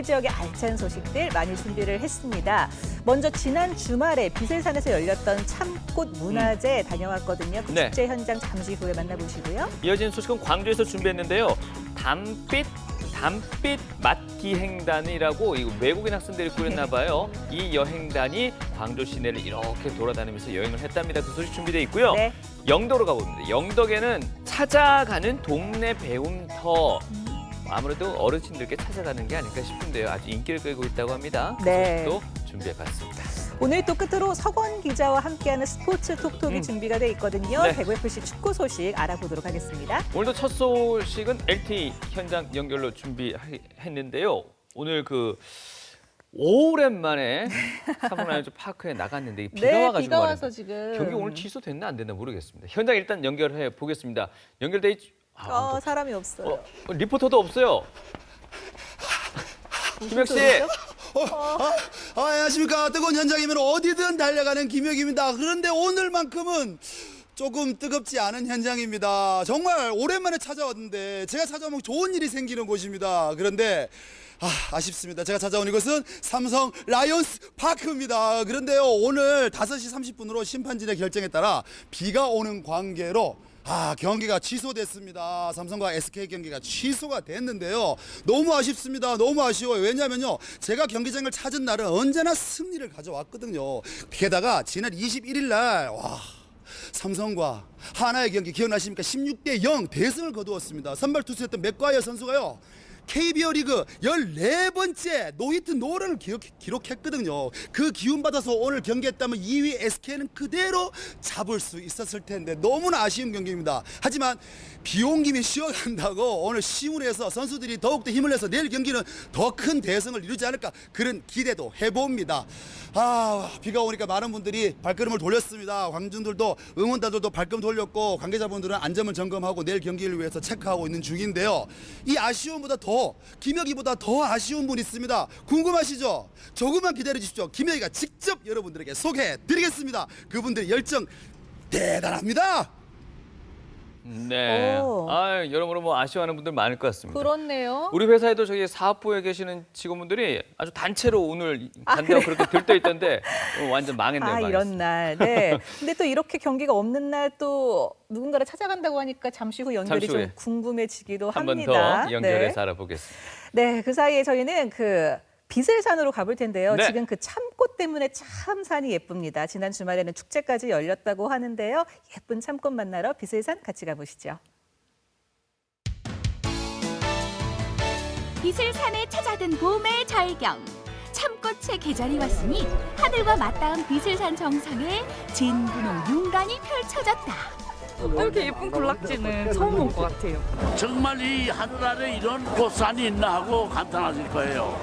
우리 지역의 알찬 소식들 많이 준비를 했습니다. 먼저 지난 주말에 비슬산에서 열렸던 참꽃 문화제 다녀왔거든요. 그 네. 축제 현장 잠시 후에 만나보시고요. 이어진 소식은 광주에서 준비했는데요. 담빛 맛기행단이라고 이 외국인 학생들이 꾸렸나 봐요. 이 여행단이 광주 시내를 이렇게 돌아다니면서 여행을 했답니다. 그 소식 준비되어 있고요. 네. 영도로 가봅니다. 영덕에는 찾아가는 동네 배움터. 아무래도 어르신들께 찾아가는 게 아닐까 싶은데요. 아주 인기를 끌고 있다고 합니다. 그 네. 소식도 준비해봤습니다. 오늘 또 끝으로 석원 기자와 함께하는 스포츠 톡톡이 준비가 돼 있거든요. 네. 대구 FC 축구 소식 알아보도록 하겠습니다. 오늘도 첫 소식은 LTE 현장 연결로 준비했는데요. 오늘 오랜만에 삼성라이온즈 파크에 나갔는데 비가 와가지고 비가 말입니다. 와서 지금 경기 오늘 취소됐나 안 됐나 모르겠습니다. 현장 일단 연결해 보겠습니다. 연결돼 있... 사람이 없어요. 리포터도 없어요. 김혁 씨. 안녕하십니까. 뜨거운 현장이면 어디든 달려가는 김혁입니다. 그런데 오늘만큼은 조금 뜨겁지 않은 현장입니다. 정말 오랜만에 찾아왔는데 제가 찾아오면 좋은 일이 생기는 곳입니다. 그런데 아쉽습니다. 제가 찾아온 이곳은 삼성 라이온스 파크입니다. 그런데요, 오늘 5시 30분으로 심판진의 결정에 따라 비가 오는 관계로 경기가 취소됐습니다. 삼성과 SK 경기가 취소가 됐는데요. 너무 아쉽습니다. 너무 아쉬워요. 왜냐하면요, 제가 경기장을 찾은 날은 언제나 승리를 가져왔거든요. 게다가 지난 21일 날 삼성과 하나의 경기 기억나십니까? 16대 0 대승을 거두었습니다. 선발 투수였던 맥과이어 선수가요, KBO 리그 14번째 노히트 노런을 기록했거든요. 그 기운 받아서 오늘 경기했다면 2위 SK는 그대로 잡을 수 있었을 텐데 너무나 아쉬운 경기입니다. 하지만 비 온 김에 쉬어간다고 오늘 시무에서 선수들이 더욱더 힘을 내서 내일 경기는 더 큰 대승을 이루지 않을까, 그런 기대도 해봅니다. 비가 오니까 많은 분들이 발걸음을 돌렸습니다. 광주들도, 응원단들도 발걸음 돌렸고, 관계자분들은 안전을 점검하고 내일 경기를 위해서 체크하고 있는 중인데요. 이 아쉬움보다 김혁이보다 더 아쉬운 분이 있습니다. 궁금하시죠? 조금만 기다려 주십시오. 김혁이가 직접 여러분들에게 소개해 드리겠습니다. 그분들의 열정 대단합니다. 네. 여러모로 아쉬워하는 분들 많을 것 같습니다. 그렇네요. 우리 회사에도 저기 사업부에 계시는 직원분들이 아주 단체로 오늘 간다고 그렇게 들떠 있던데 완전 망했네요. 이런 날. 네. 근데 또 이렇게 경기가 없는 날 또 누군가를 찾아간다고 하니까 잠시 후 연결이 잠시 후에 좀 궁금해지기도 한 번 합니다. 더 연결해서 알아보겠습니다. 네, 그 사이에 저희는 비슬산으로 가볼 텐데요. 네. 지금 참꽃 때문에 참 산이 예쁩니다. 지난 주말에는 축제까지 열렸다고 하는데요. 예쁜 참꽃 만나러 비슬산 같이 가보시죠. 비슬산에 찾아든 봄의 절경. 참꽃의 계절이 왔으니 하늘과 맞닿은 비슬산 정상에 진분홍 윤관이 펼쳐졌다. 이렇게 예쁜 군락지는 처음 본 것 같아요. 정말 이 하늘 아래 이런 꽃산이 있나 하고 감탄하실 거예요.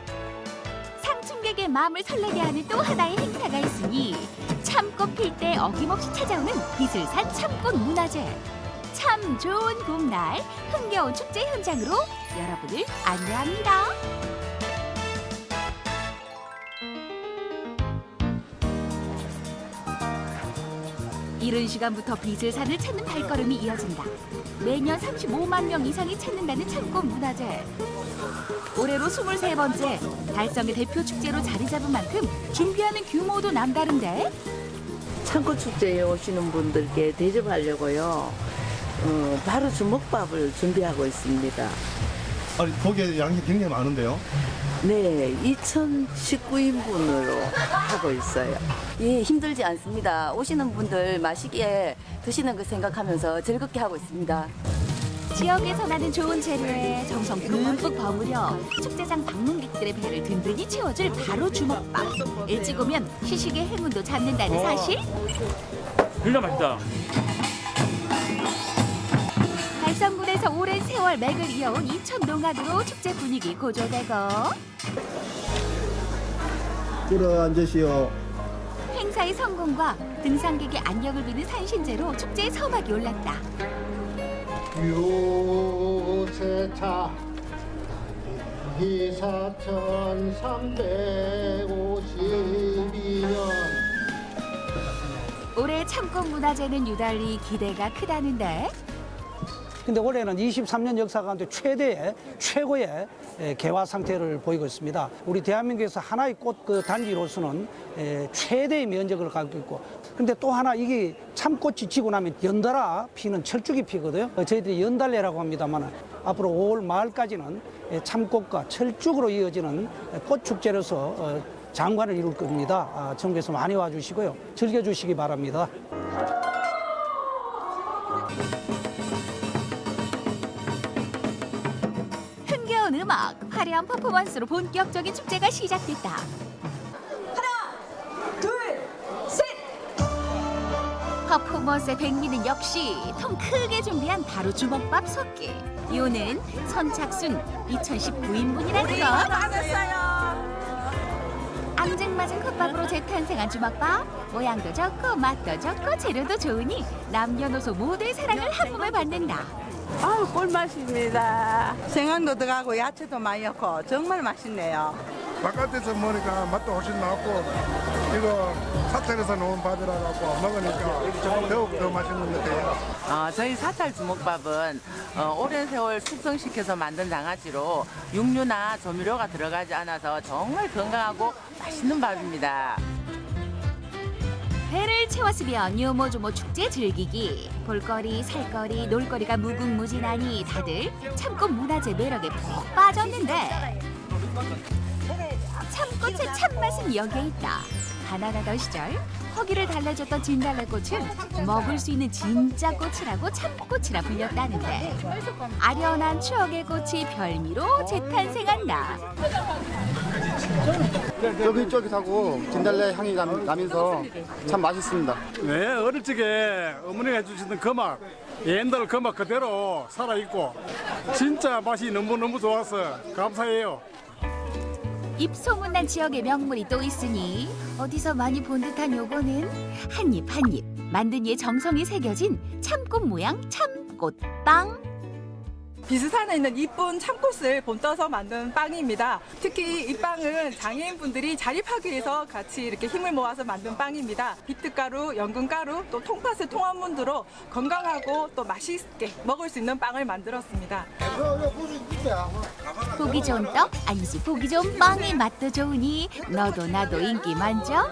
상충객의 마음을 설레게 하는 또 하나의 행사가 있으니 참꽃 필 때 어김없이 찾아오는 비슬산 참꽃 문화제. 참 좋은 봄날 흥겨운 축제 현장으로 여러분을 안내합니다. 이른 시간부터 비슬산을 찾는 발걸음이 이어진다. 매년 35만 명 이상이 찾는다는 참꽃 문화제. 올해로 23번째 달성의 대표 축제로 자리 잡은 만큼 준비하는 규모도 남다른데. 참꽃 축제에 오시는 분들께 대접하려고요. 바로 주먹밥을 준비하고 있습니다. 거기에 양이 굉장히 많은데요? 네, 2,019인분으로 하고 있어요. 예, 힘들지 않습니다. 오시는 분들 맛있게 드시는 거 생각하면서 즐겁게 하고 있습니다. 지역에서 나는 좋은 재료에 정성 듬뿍 버무려 축제장 방문객들의 배를 든든히 채워줄 바로 주먹밥. 일찍 오면 시식의 행운도 잡는다는 사실. 진짜 맛있다. 달성군에서 오랜 세월 맥을 이어온 인천 농악으로 축제 분위기 고조되고 들어 앉으시오. 행사의 성공과 등산객의 안녕을 비는 산신제로 축제의 서막이 올랐다. 유세차 기사 1352년. 올해 참꽃 문화제는 유달리 기대가 크다는데 근데 올해는 23년 역사 가운데 최고의 개화 상태를 보이고 있습니다. 우리 대한민국에서 하나의 꽃 그 단지로서는 최대의 면적을 갖고 있고, 근데 또 하나 이게 참꽃이 지고 나면 연달아 피는 철쭉이 피거든요. 저희들이 연달래라고 합니다만 앞으로 5월 말까지는 참꽃과 철쭉으로 이어지는 꽃축제로서 장관을 이룰 겁니다. 전국에서 많이 와주시고요. 즐겨주시기 바랍니다. 흥겨운 음악, 화려한 퍼포먼스로 본격적인 축제가 시작됐다. 하나, 둘, 셋! 퍼포먼스의 백미는 역시 통 크게 준비한 바로 주먹밥 섞기. 요는 선착순 2019인분이라는 것. 앙증맞은 컵밥으로 재탄생한 주먹밥. 모양도 좋고 맛도 좋고 재료도 좋으니 남녀노소 모두의 사랑을 한 몸에 받는다. 아우, 꿀맛입니다. 생강도 들어가고 야채도 많이 넣고 정말 맛있네요. 바깥에서 먹으니까 맛도 훨씬 나고 이거 사찰에서 놓은 밥이라 갖고 먹으니까 더욱 맛있는 것 같아요. 저희 사찰 주먹밥은 오랜 세월 숙성시켜서 만든 장아찌로 육류나 조미료가 들어가지 않아서 정말 건강하고 맛있는 밥입니다. 배를 채웠으면 요모조모 축제 즐기기. 볼거리, 살거리, 놀거리가 무궁무진하니 다들 참꽃 문화재 매력에 푹 빠졌는데 참꽃의 참맛은 여기에 있다. 가난하던 시절 허기를 달래줬던 진달래꽃은 먹을 수 있는 진짜 꽃이라고 참꽃이라 불렸다는데 아련한 추억의 꽃이 별미로 재탄생한다. 쫄깃쫄깃하고 진달래 향이 나면서 참 맛있습니다. 네, 어릴 적에 어머니가 해주시던 그 맛, 옛날 그 맛 그대로 살아있고 진짜 맛이 너무너무 좋아서 감사해요. 입소문난 지역의 명물이 또 있으니 어디서 많이 본 듯한 요거는 한 입 한 입 만든 이의 정성이 새겨진 참꽃 모양 참꽃빵. 비스산에 있는 이쁜 참꽃을 본떠서 만든 빵입니다. 특히 이 빵은 장애인분들이 자립하기 위해서 같이 이렇게 힘을 모아서 만든 빵입니다. 비트가루, 연근가루, 또 통팥을 통합문두로 건강하고 또 맛있게 먹을 수 있는 빵을 만들었습니다. 보기 좋은 떡 아니지 보기 좋은 빵의 맛도 좋으니 너도 나도 인기 만점.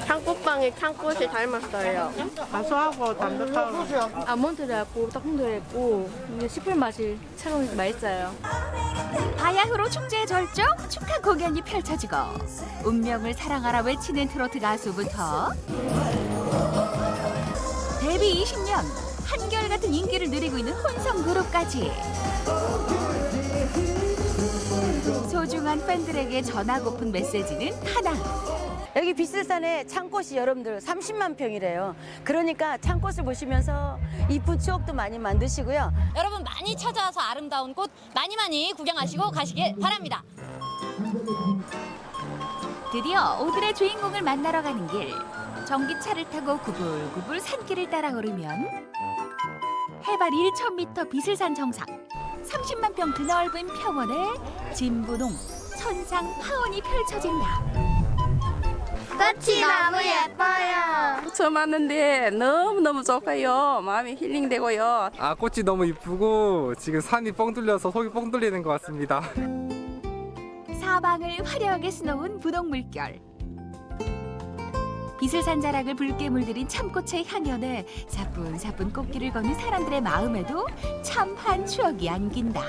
참꽃빵에 참꽃이 닮았어요. 고소하고 담백하고 아몬드 들어있고 떡 들어있고 씹을 맛이 참 맛있어요. 바야흐로 축제의 절정 축하 공연이 펼쳐지고 운명을 사랑하라 외치는 트로트 가수부터 데뷔 20년 한결같은 인기를 누리고 있는 혼성 그룹까지 소중한 팬들에게 전하고픈 메시지는 하나. 여기 비슬산에 참꽃이 여러분들 30만 평이래요. 그러니까 참꽃을 보시면서 이쁜 추억도 많이 만드시고요. 여러분 많이 찾아와서 아름다운 꽃 많이 구경하시고 가시길 바랍니다. 드디어 오늘의 주인공을 만나러 가는 길. 전기차를 타고 구불구불 산길을 따라 오르면 해발 1,000m 비슬산 정상 30만 평 드넓은 평원에 진부농 천상 파원이 펼쳐진다. 꽃이 너무 예뻐요. 처음 왔는데 너무너무 좋고요. 마음이 힐링되고요. 꽃이 너무 이쁘고 지금 산이 뻥 뚫려서 속이 뻥 뚫리는 것 같습니다. 사방을 화려하게 수놓은 분홍 물결. 비슬산 자락을 붉게 물들인 참꽃의 향연에 사뿐사뿐 꽃길을 걷는 사람들의 마음에도 참한 추억이 안긴다.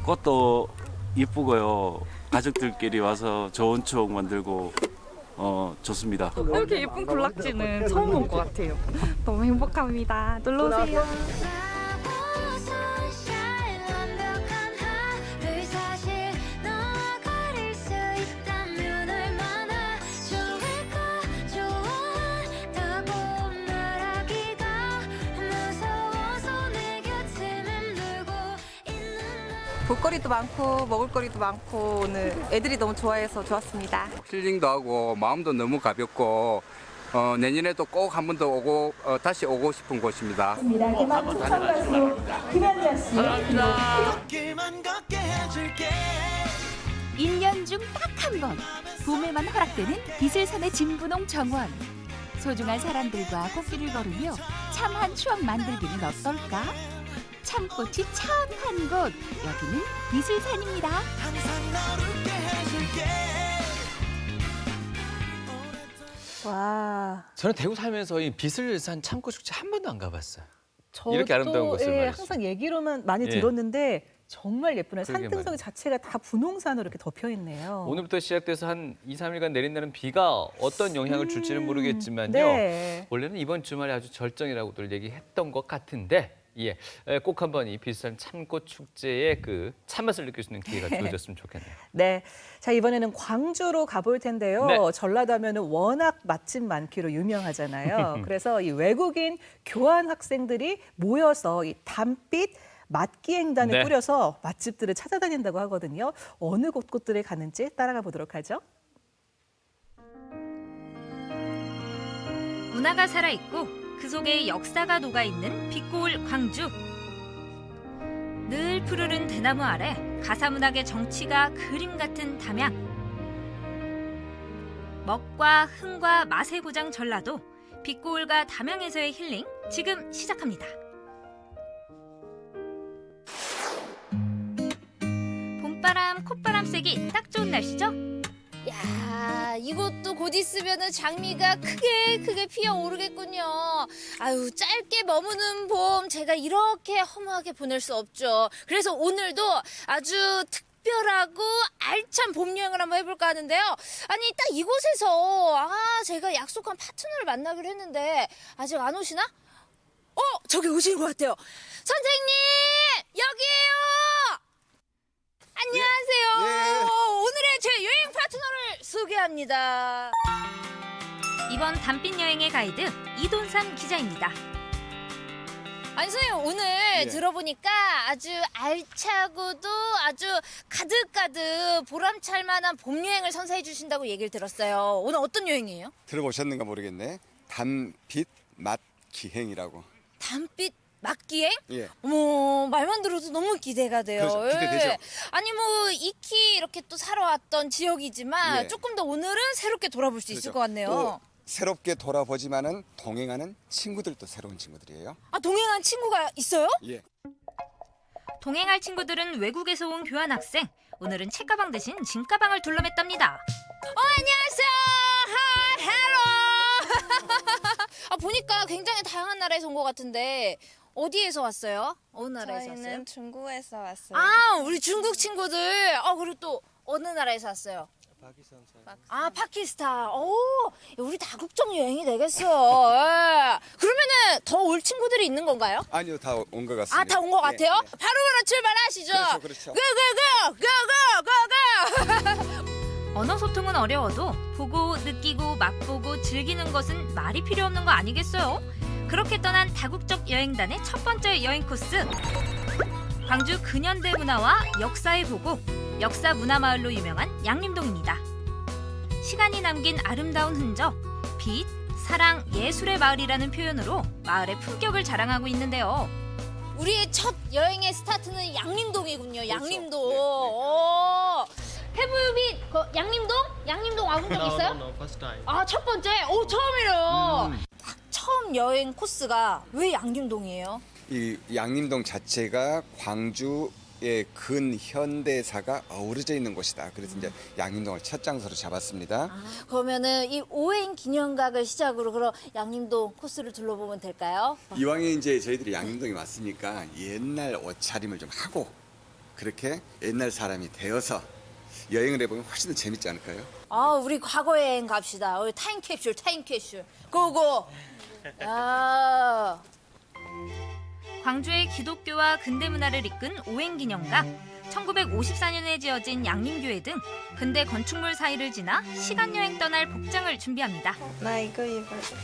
꽃도 이쁘고요. 가족들끼리 와서 좋은 추억 만들고 좋습니다. 이렇게 예쁜 군락지는 처음 본 것 같아요. 너무 행복합니다. 놀러 오세요. 볼거리도 많고 먹을거리도 많고 오늘 애들이 너무 좋아해서 좋았습니다. 힐링도 하고 마음도 너무 가볍고 내년에도 꼭 한 번 더 오고 다시 오고 싶은 곳입니다. 감사합니다. 1년 중 딱 한 번 봄에만 허락되는 비슬산의 진부농 정원. 소중한 사람들과 꽃길을 걸으며 참한 추억 만들기는 어떨까? 참꽃이 참 한 곳, 여기는 비슬산입니다. 와. 저는 대구 살면서 이 비슬산 참꽃 축제 한 번도 안 가봤어요. 저도 이렇게 아름다운 곳을 말이죠. 항상 얘기로만 많이 예. 들었는데 정말 예쁘네요. 그러게 산등성 말이에요. 자체가 다 분홍산으로 이렇게 덮여 있네요. 오늘부터 시작돼서 한 2, 3일간 내린다는 비가 어떤 영향을 줄지는 모르겠지만요. 네. 원래는 이번 주말에 아주 절정이라고들 얘기했던 것 같은데 예, 꼭 한번 이 비슬산 참꽃 축제의 그 참맛을 느낄 수 있는 기회가 주어졌으면 좋겠네요. 네, 자 이번에는 광주로 가볼 텐데요. 네. 전라도 하면은 워낙 맛집 많기로 유명하잖아요. 그래서 이 외국인 교환 학생들이 모여서 이 담빛 맛기행단을 네. 꾸려서 맛집들을 찾아다닌다고 하거든요. 어느 곳곳들을 가는지 따라가 보도록 하죠. 문화가 살아있고 그 속에 역사가 녹아있는 빛고울 광주. 늘 푸르른 대나무 아래 가사문학의 정취가 그림 같은 담양. 먹과 흥과 맛의 고장 전라도, 빛고울과 담양에서의 힐링 지금 시작합니다. 봄바람, 콧바람 쐬기 딱 좋은 날씨죠? 야, 이것도 곧 있으면은 장미가 크게 피어오르겠군요. 아유, 짧게 머무는 봄 제가 이렇게 허무하게 보낼 수 없죠. 그래서 오늘도 아주 특별하고 알찬 봄 여행을 한번 해볼까 하는데요. 아니, 딱 이곳에서 제가 약속한 파트너를 만나기로 했는데 아직 안 오시나? 저기 오시는 것 같아요. 선생님, 여기에요. 안녕하세요. 오늘의 제 여행 파트너를 소개합니다. 이번 단빛 여행의 가이드 이돈삼 기자입니다. 아니 선생님 오늘 들어보니까 아주 알차고도 아주 가득가득 보람찰 만한 봄 여행을 선사해 주신다고 얘기를 들었어요. 오늘 어떤 여행이에요? 들어보셨는가 모르겠네. 단빛 맛 기행이라고. 단빛 맛기행? 예. 어머, 말만 들어도 너무 기대가 돼요. 그렇죠. 기대되죠. 예. 아니 뭐 익히 이렇게 또 살아왔던 지역이지만 예. 조금 더 오늘은 새롭게 돌아볼 수 있을 것 같네요. 또 새롭게 돌아보지만은 동행하는 친구들도 새로운 친구들이에요. 동행한 친구가 있어요? 예. 동행할 친구들은 외국에서 온 교환학생. 오늘은 책가방 대신 짐가방을 둘러맸답니다. 안녕하세요. 하이, 헬로. 보니까 굉장히 다양한 나라에서 온 것 같은데 어디에서 왔어요? 어느 나라에서 왔어요? 저희는 중국에서 왔어요. 우리 중국 친구들. 그리고 또 어느 나라에서 왔어요? 파키스탄. 우리 다국적 여행이 되겠어요. 예. 그러면은 더 올 친구들이 있는 건가요? 아니요, 다 온 것 같습니다. 다 온 것 같아요? 예, 예. 바로 출발하시죠. 그렇죠. 고고고고고고. 언어 소통은 어려워도 보고, 느끼고, 맛보고, 즐기는 것은 말이 필요 없는 거 아니겠어요? 그렇게 떠난 다국적 여행단의 첫 번째 여행 코스. 광주 근현대 문화와 역사의 보고, 역사 문화마을로 유명한 양림동입니다. 시간이 남긴 아름다운 흔적, 빛, 사랑, 예술의 마을이라는 표현으로 마을의 품격을 자랑하고 있는데요. 우리의 첫 여행의 스타트는 양림동이군요. 양림동. 해부유빛 양림동? 양림동 와본 적 있어요? No, first time. 첫 번째? 처음이래요. 처음 여행 코스가 왜 양림동이에요? 이 양림동 자체가 광주의 근현대사가 어우러져 있는 곳이다. 그래서 이제 양림동을 첫 장소로 잡았습니다. 그러면은 이 오행 기념각을 시작으로 그럼 양림동 코스를 둘러보면 될까요? 이왕에 이제 저희들이 양림동에 왔으니까 옛날 옷차림을 좀 하고 그렇게 옛날 사람이 되어서 여행을 해보면 훨씬 더 재밌지 않을까요? 우리 과거 여행 갑시다. 우리 타임캡슐. 고고. 야. 광주의 기독교와 근대 문화를 이끈 오행기념각, 1954년에 지어진 양림교회 등 근대 건축물 사이를 지나 시간여행 떠날 복장을 준비합니다. 나 이거 입어줘.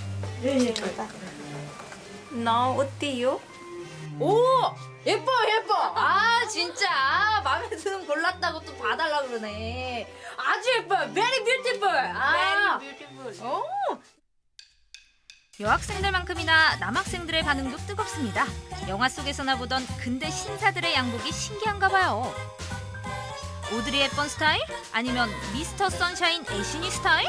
너 어때요? 예뻐. 진짜. 마음에 드는 골랐다고 또 봐달라 그러네. 아주 예뻐요. Very beautiful. Very beautiful. 여학생들만큼이나 남학생들의 반응도 뜨겁습니다. 영화 속에서나 보던 근대 신사들의 양복이 신기한가 봐요. 오드리 헵번 스타일? 아니면 미스터 선샤인 애쉬니 스타일?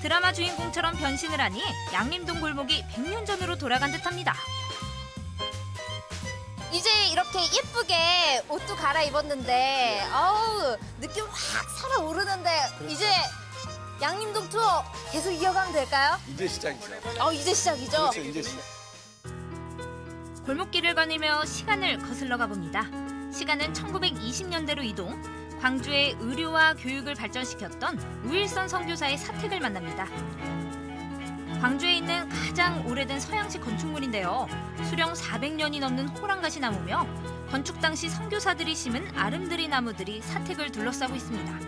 드라마 주인공처럼 변신을 하니 양림동 골목이 100년 전으로 돌아간 듯합니다. 이제 이렇게 예쁘게 옷도 갈아입었는데 어우 느낌 확 살아오르는데 이제 양림동 투어 계속 이어가면 될까요? 이제 시작이죠. 이제 시작이죠? 그렇죠, 이제 시작. 골목길을 거닐며 시간을 거슬러 가봅니다. 시간은 1920년대로 이동. 광주의 의료와 교육을 발전시켰던 우일선 선교사의 사택을 만납니다. 광주에 있는 가장 오래된 서양식 건축물인데요. 수령 400년이 넘는 호랑가시 나무며 건축 당시 선교사들이 심은 아름드리 나무들이 사택을 둘러싸고 있습니다.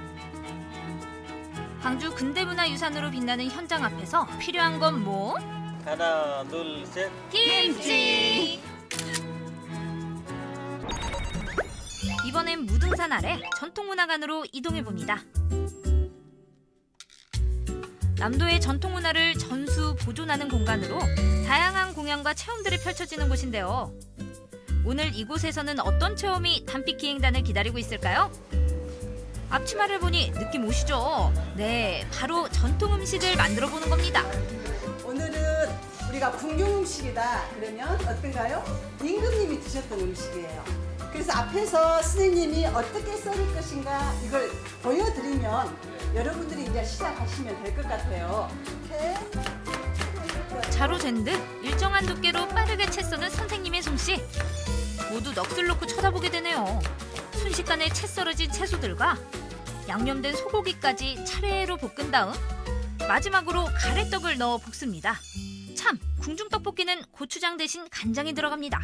광주 근대문화유산으로 빛나는 현장 앞에서 필요한 건 뭐? 하나, 둘, 셋. 김치! 이번엔 무등산 아래 전통문화관으로 이동해봅니다. 남도의 전통문화를 전수 보존하는 공간으로 다양한 공연과 체험들이 펼쳐지는 곳인데요. 오늘 이곳에서는 어떤 체험이 단빛 기행단을 기다리고 있을까요? 앞치마를 보니 느낌 오시죠? 네, 바로 전통 음식을 만들어 보는 겁니다. 오늘은 우리가 궁중 음식이다 그러면 어떤가요? 임금님이 드셨던 음식이에요. 그래서 앞에서 스님이 어떻게 썰을 것인가 이걸 보여드리면 여러분들이 이제 시작하시면 될 것 같아요. 이렇게. 자로 잰 듯 일정한 두께로 빠르게 채 써는 선생님의 솜씨. 모두 넋을 놓고 쳐다보게 되네요. 순식간에 채 썰어진 채소들과 양념된 소고기까지 차례로 볶은 다음 마지막으로 가래떡을 넣어 볶습니다. 참, 궁중떡볶이는 고추장 대신 간장이 들어갑니다.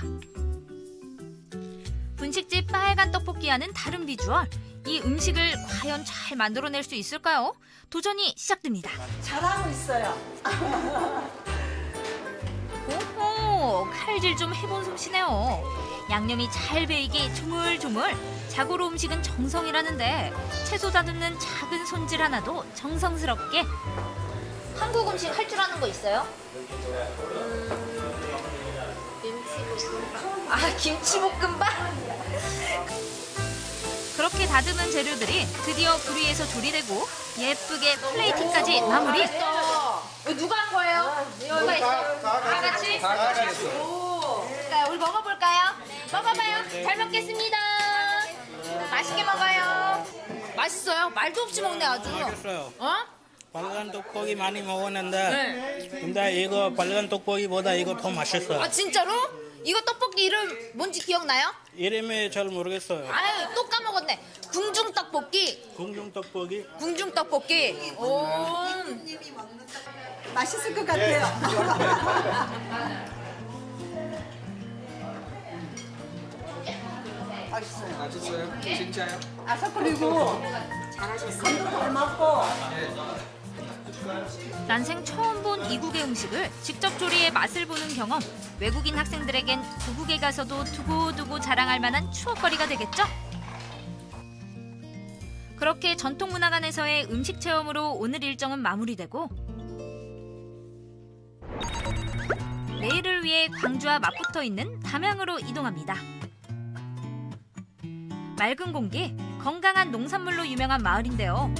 분식집 빨간 떡볶이와는 다른 비주얼. 이 음식을 과연 잘 만들어낼 수 있을까요? 도전이 시작됩니다. 잘하고 있어요. 오호, 칼질 좀 해본 솜씨네요. 양념이 잘 배이게 조물조물. 자고로 음식은 정성이라는데 채소 다듬는 작은 손질 하나도 정성스럽게. 한국 음식 할 줄 아는 거 있어요? 김치볶음밥? 그렇게 다듬은 재료들이 드디어 불 위에서 조리되고 예쁘게 플레이팅까지 마무리. 누가 한 거예요? 누가 있어? 다 같이? 다 같이 했어. 오. 자, 우리 먹어볼까요? 먹어봐요. 잘 먹겠습니다. 맛있게 먹어요. 맛있어요? 말도 없이 먹네 아주. 맛있어요. 어? 빨간 떡볶이 많이 먹었는데 네. 근데 이거 빨간 떡볶이보다 이거 더 맛있어요. 아 진짜로? 이거 떡볶이 이름 뭔지 기억나요? 이름이 잘 모르겠어요. 아유 또 까먹었네. 궁중떡볶이. 궁중떡볶이. 궁중떡볶이. 오. 맛있을 것 같아요. 맛있어요. 맛있어요? 진짜요? 아삭거리고 간도 잘 맞고. 난생 처음 본 이국의 음식을 직접 조리해 맛을 보는 경험. 외국인 학생들에겐 고국에 가서도 두고두고 자랑할 만한 추억거리가 되겠죠? 그렇게 전통문화관에서의 음식 체험으로 오늘 일정은 마무리되고 내일을 위해 광주와 맞붙어 있는 담양으로 이동합니다. 맑은 공기, 건강한 농산물로 유명한 마을인데요.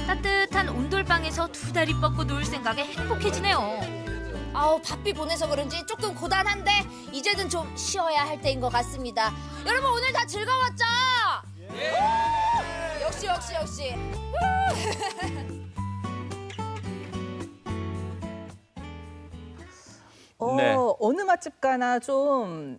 따뜻한 온돌방에서 두 다리 뻗고 놀 생각에 행복해지네요. 아우 바삐 보내서 그런지 조금 고단한데 이제는 좀 쉬어야 할 때인 것 같습니다. 여러분 오늘 다 즐거웠죠? 예! 역시. 네. 어느 맛집 가나 좀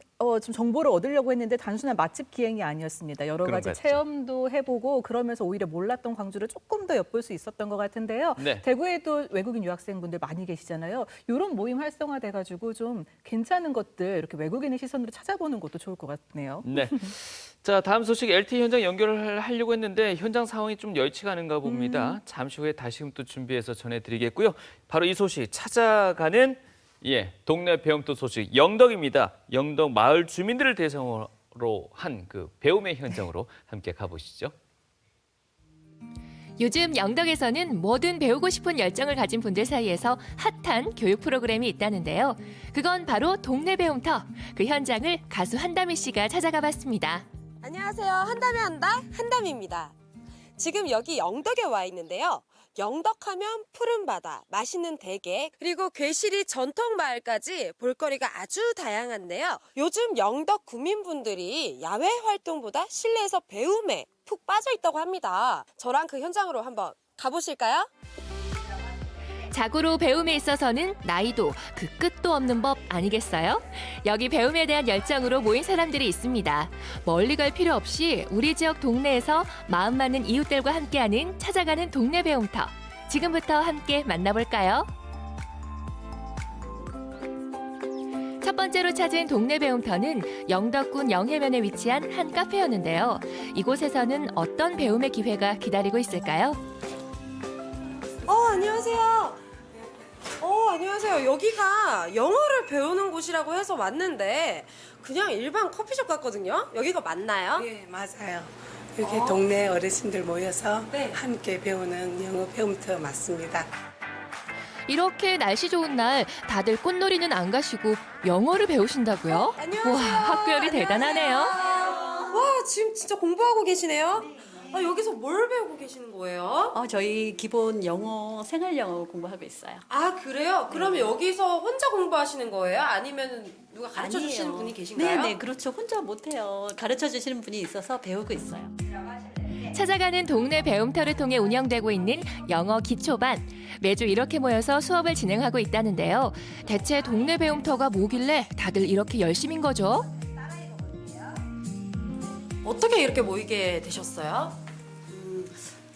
정보를 얻으려고 했는데 단순한 맛집 기행이 아니었습니다. 여러 그런 가지 것 같죠. 체험도 해보고 그러면서 오히려 몰랐던 광주를 조금 더 엿볼 수 있었던 것 같은데요. 네. 대구에도 외국인 유학생분들 많이 계시잖아요. 이런 모임 활성화돼가지고 좀 괜찮은 것들 이렇게 외국인의 시선으로 찾아보는 것도 좋을 것 같네요. 네. 자, 다음 소식 LTE 현장 연결을 하려고 했는데 현장 상황이 좀 여의치가 않은가 봅니다. 잠시 후에 다시금 또 준비해서 전해드리겠고요. 바로 이 소식 찾아가는 동네 배움터 소식 영덕입니다. 영덕 마을 주민들을 대상으로 한 그 배움의 현장으로 함께 가보시죠. 요즘 영덕에서는 뭐든 배우고 싶은 열정을 가진 분들 사이에서 핫한 교육 프로그램이 있다는데요. 그건 바로 동네 배움터. 그 현장을 가수 한다미 씨가 찾아가 봤습니다. 안녕하세요. 한다미 한다 한다미입니다. 지금 여기 영덕에 와 있는데요. 영덕하면 푸른 바다, 맛있는 대게, 그리고 괴시리 전통마을까지 볼거리가 아주 다양한데요. 요즘 영덕 구민분들이 야외 활동보다 실내에서 배움에 푹 빠져 있다고 합니다. 저랑 그 현장으로 한번 가보실까요? 자고로 배움에 있어서는 나이도 그 끝도 없는 법 아니겠어요? 여기 배움에 대한 열정으로 모인 사람들이 있습니다. 멀리 갈 필요 없이 우리 지역 동네에서 마음 맞는 이웃들과 함께하는 찾아가는 동네 배움터. 지금부터 함께 만나볼까요? 첫 번째로 찾은 동네 배움터는 영덕군 영해면에 위치한 한 카페였는데요. 이곳에서는 어떤 배움의 기회가 기다리고 있을까요? 안녕하세요. 안녕하세요. 여기가 영어를 배우는 곳이라고 해서 왔는데 그냥 일반 커피숍 같거든요. 여기가 맞나요? 네, 맞아요. 여기 동네 어르신들 모여서 함께 배우는 영어 배움터 맞습니다. 이렇게 날씨 좋은 날 다들 꽃놀이는 안 가시고 영어를 배우신다고요? 안녕하세요. 와, 학교열이 대단하네요. 와, 지금 진짜 공부하고 계시네요. 여기서 뭘 배우고 계시는 거예요? 저희 기본 영어, 생활 영어 공부하고 있어요. 아, 그래요? 그러면 여기서 혼자 공부하시는 거예요? 아니면 누가 가르쳐 주시는 분이 계신가요? 네, 그렇죠. 혼자 못해요. 가르쳐 주시는 분이 있어서 배우고 있어요. 찾아가는 동네 배움터를 통해 운영되고 있는 영어 기초반. 매주 이렇게 모여서 수업을 진행하고 있다는데요. 대체 동네 배움터가 뭐길래 다들 이렇게 열심인 거죠? 어떻게 이렇게 모이게 되셨어요?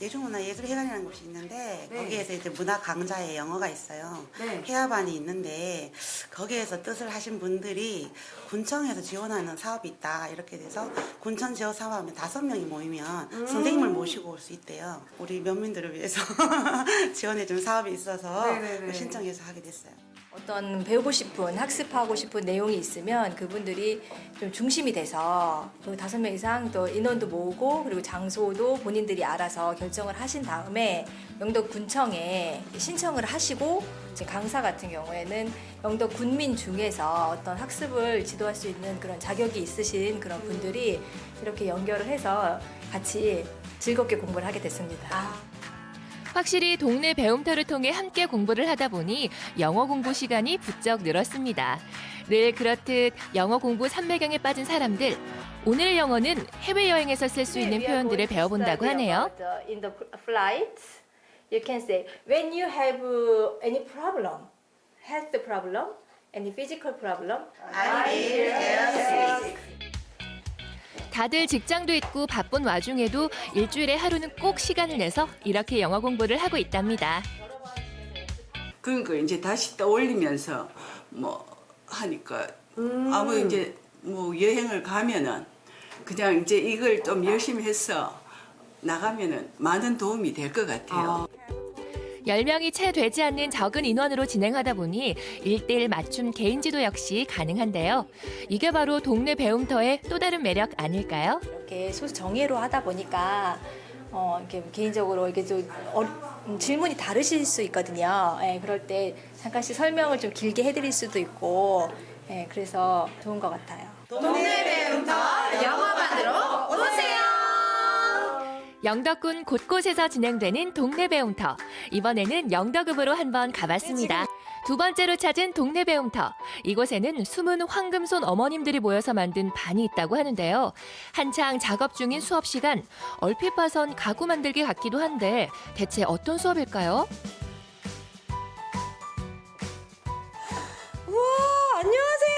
예술문화예술회관이라는 곳이 있는데 거기에서 이제 문화 강좌의 영어가 있어요. 네. 회화반이 있는데 거기에서 뜻을 하신 분들이 군청에서 지원하는 사업이 있다 이렇게 돼서 군청 지원 사업하면 5명이 모이면 선생님을 모시고 올 수 있대요. 우리 면민들을 위해서 지원해준 사업이 있어서 신청해서 하게 됐어요. 어떤 배우고 싶은, 학습하고 싶은 내용이 있으면 그분들이 좀 중심이 돼서 그 5명 이상 또 인원도 모으고 그리고 장소도 본인들이 알아서 결정을 하신 다음에 영덕군청에 신청을 하시고 이제 강사 같은 경우에는 영덕군민 중에서 어떤 학습을 지도할 수 있는 그런 자격이 있으신 그런 분들이 이렇게 연결을 해서 같이 즐겁게 공부를 하게 됐습니다. 확실히 동네 배움터를 통해 함께 공부를 하다 보니 영어 공부 시간이 부쩍 늘었습니다. 늘 그렇듯 영어 공부 삼매경에 빠진 사람들. 오늘 영어는 해외여행에서 쓸 수 있는 표현들을 배워본다고 하네요. In the flight, you can say when you have any problem, health problem, any physical problem. I feel healthy. 다들 직장도 있고 바쁜 와중에도 일주일에 하루는 꼭 시간을 내서 이렇게 영어 공부를 하고 있답니다. 그러니까 이제 다시 떠올리면서 뭐 하니까 아무 이제 뭐 여행을 가면은 그냥 이제 이걸 좀 열심히 해서 나가면은 많은 도움이 될 것 같아요. 10명이 채 되지 않는 적은 인원으로 진행하다 보니 1:1 맞춤 개인 지도 역시 가능한데요. 이게 바로 동네 배움터의 또 다른 매력 아닐까요? 이렇게 소수 정예로 하다 보니까 이렇게 개인적으로 이게 좀 질문이 다르실 수 있거든요. 그럴 때 잠깐씩 설명을 좀 길게 해드릴 수도 있고, 그래서 좋은 것 같아요. 동네 배움터 영어반으로 오세요. 영덕군 곳곳에서 진행되는 동네 배움터. 이번에는 영덕읍으로 한번 가봤습니다. 두 번째로 찾은 동네 배움터. 이곳에는 숨은 황금손 어머님들이 모여서 만든 반이 있다고 하는데요. 한창 작업 중인 수업 시간. 얼핏 봐선 가구 만들기 같기도 한데 대체 어떤 수업일까요? 우와, 안녕하세요.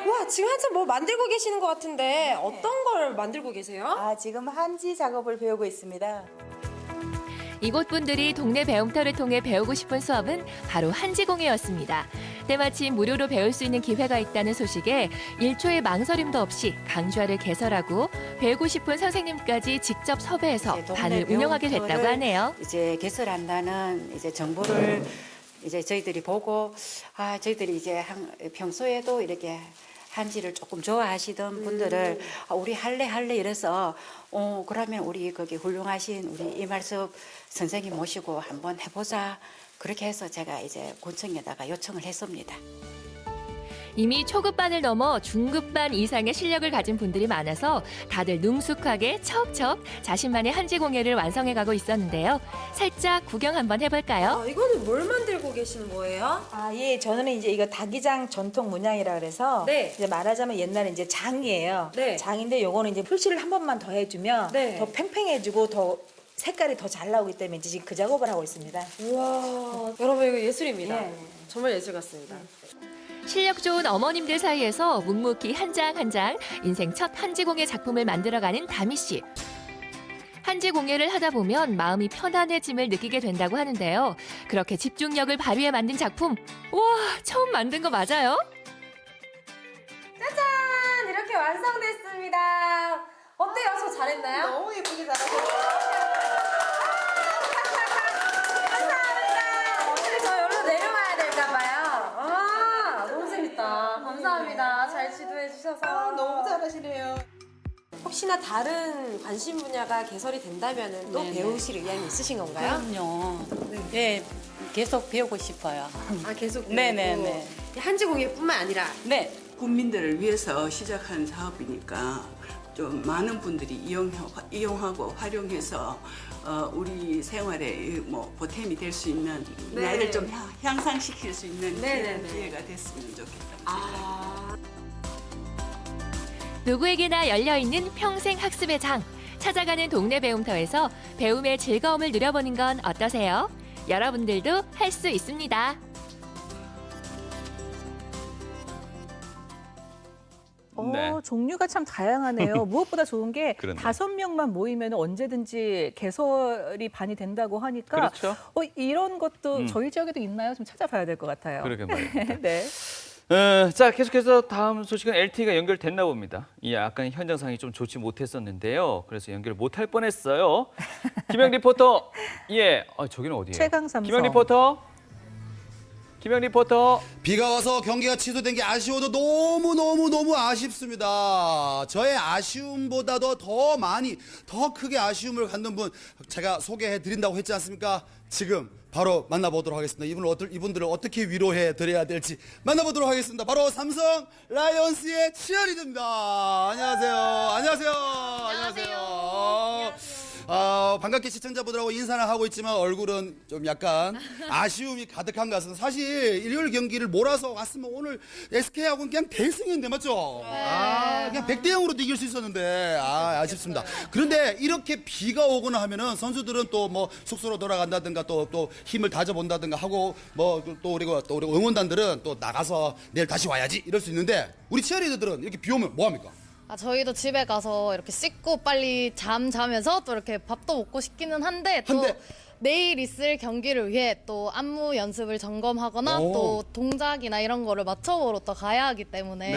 와, 지금 한참 뭐 만들고 계시는 것 같은데 어떤 걸 만들고 계세요? 지금 한지 작업을 배우고 있습니다. 이곳 분들이 동네 배움터를 통해 배우고 싶은 수업은 바로 한지공예였습니다. 때마침 무료로 배울 수 있는 기회가 있다는 소식에 1초의 망설임도 없이 강좌를 개설하고 배우고 싶은 선생님까지 직접 섭외해서 반을 운영하게 됐다고 하네요. 이제 개설한다는 이제 정보를 이제 저희들이 보고 저희들이 이제 평소에도 이렇게 한지를 조금 좋아하시던 분들을 우리 할래 이래서 그러면 우리 거기 훌륭하신 우리 이말섭 선생님 모시고 한번 해보자. 그렇게 해서 제가 이제 군청에다가 요청을 했습니다. 이미 초급반을 넘어 중급반 이상의 실력을 가진 분들이 많아서 다들 능숙하게 척척 자신만의 한지 공예를 완성해가고 있었는데요. 살짝 구경 한번 해볼까요? 이거는 뭘 만들고 계신 거예요? 예, 저는 이제 이거 닭이장 전통 문양이라 그래서 이제 말하자면 옛날에 이제 장이에요. 장인데 요거는 이제 풀칠을 한 번만 더 해주면 더 팽팽해지고 더 색깔이 더 잘 나오기 때문에 이제 지금 그 작업을 하고 있습니다. 우와, 여러분 이거 예술입니다. 정말 예술 같습니다. 실력 좋은 어머님들 사이에서 묵묵히 한 장 한 장 인생 첫 한지공예 작품을 만들어가는 다미 씨. 한지 공예를 하다 보면 마음이 편안해짐을 느끼게 된다고 하는데요. 그렇게 집중력을 발휘해 만든 작품. 와, 처음 만든 거 맞아요? 짜잔! 이렇게 완성됐습니다. 어때요? 저 잘했나요? 너무 예쁘게 잘하셨어요. 감사합니다. 어차피 저 여기로 내려와야 될까봐요. 너무 재밌다. 감사합니다. 잘 지도해 주셔서. 너무 잘하시네요. 혹시나 다른 관심 분야가 개설이 된다면 또 네네. 배우실 의향이 있으신 건가요? 그럼요. 네, 계속 배우고 싶어요. 계속 배우고. 네네네. 한지공예뿐만 아니라 네. 국민들을 위해서 시작한 사업이니까 좀 많은 분들이 이용하고 활용해서 우리 생활에 뭐 보탬이 될 수 있는 나를 좀 향상시킬 수 있는 그런 기회가 됐으면 좋겠다. 누구에게나 열려있는 평생 학습의 장. 찾아가는 동네 배움터에서 배움의 즐거움을 누려보는 건 어떠세요? 여러분들도 할 수 있습니다. 종류가 참 다양하네요. 무엇보다 좋은 게 그렇네요. 5명만 모이면 언제든지 개설이 반이 된다고 하니까 그렇죠. 이런 것도 저희 지역에도 있나요? 좀 찾아봐야 될 것 같아요. 그러게 말입니다. 네. 자, 계속해서 다음 소식은 LTE가 연결됐나 봅니다. 약간 현장 상황이 좀 좋지 못했었는데요. 그래서 연결 못할 뻔했어요. 김영 리포터. 저기는 어디예요? 최강삼성. 김영 리포터. 비가 와서 경기가 취소된 게 아쉬워도 너무 아쉽습니다. 저의 아쉬움보다도 더 많이 더 크게 아쉬움을 갖는 분 제가 소개해 드린다고 했지 않습니까? 지금 바로 만나보도록 하겠습니다. 이분들을 어떻게 위로해 드려야 될지 만나보도록 하겠습니다. 바로 삼성 라이온스의 치어리더입니다. 안녕하세요. 반갑게 시청자분들하고 인사를 하고 있지만 얼굴은 좀 약간 아쉬움이 가득한 것 같습니다. 사실 일요일 경기를 몰아서 갔으면 오늘 SK하고는 그냥 대승인데 맞죠? 그냥 100대 0으로도 이길 수 있었는데 아쉽습니다. 그런데 이렇게 비가 오거나 하면은 선수들은 또 뭐 숙소로 돌아간다든가 또 힘을 다져본다든가 하고 또 우리 응원단들은 또 나가서 내일 다시 와야지 이럴 수 있는데 우리 치어리더들은 이렇게 비 오면 뭐 합니까? 저희도 집에 가서 이렇게 씻고 빨리 자면서 또 이렇게 밥도 먹고 싶기는 한데 또 내일 있을 경기를 위해 또 안무 연습을 점검하거나 또 동작이나 이런 거를 맞춰보러 또 가야 하기 때문에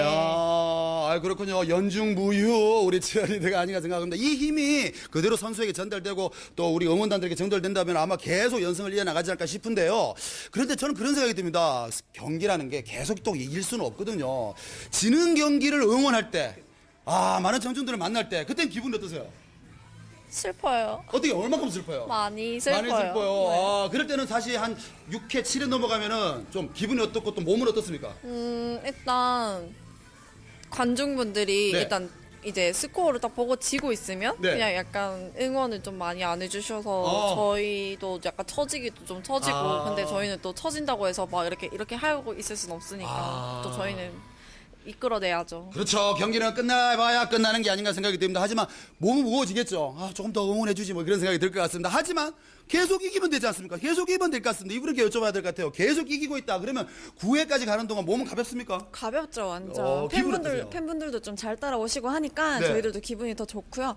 그렇군요. 연중무휴 우리 치어리더가 아닌가 생각합니다. 이 힘이 그대로 선수에게 전달되고 또 우리 응원단들에게 전달된다면 아마 계속 연승을 이어나가지 않을까 싶은데요. 그런데 저는 그런 생각이 듭니다. 경기라는 게 계속 또 이길 수는 없거든요. 지는 경기를 응원할 때 많은 청춘들을 만날 때 그땐 기분이 어떠세요? 슬퍼요. 어떻게 얼마큼 슬퍼요? 많이 슬퍼요. 많이 슬퍼요. 그럴 때는 사실 한 6회, 7회 넘어가면은 좀 기분이 어떻고 또 몸은 어떻습니까? 일단 관중분들이 일단 이제 스코어를 딱 보고 지고 있으면 그냥 약간 응원을 좀 많이 안 해주셔서 저희도 약간 처지기도 좀 처지고 근데 저희는 또 처진다고 해서 막 이렇게 하고 있을 수는 없으니까 또 저희는 이끌어내야죠. 그렇죠. 경기는 끝나봐야 끝나는 게 아닌가 생각이 듭니다. 하지만 몸은 무거워지겠죠. 조금 더 응원해주지 뭐 그런 생각이 들 것 같습니다. 하지만 계속 이기면 되지 않습니까? 계속 이기면 될 것 같습니다. 이분에게 여쭤봐야 될 것 같아요. 계속 이기고 있다. 그러면 9회까지 가는 동안 몸은 가볍습니까? 가볍죠, 완전. 팬분들도 좀 잘 따라오시고 하니까 저희들도 기분이 더 좋고요.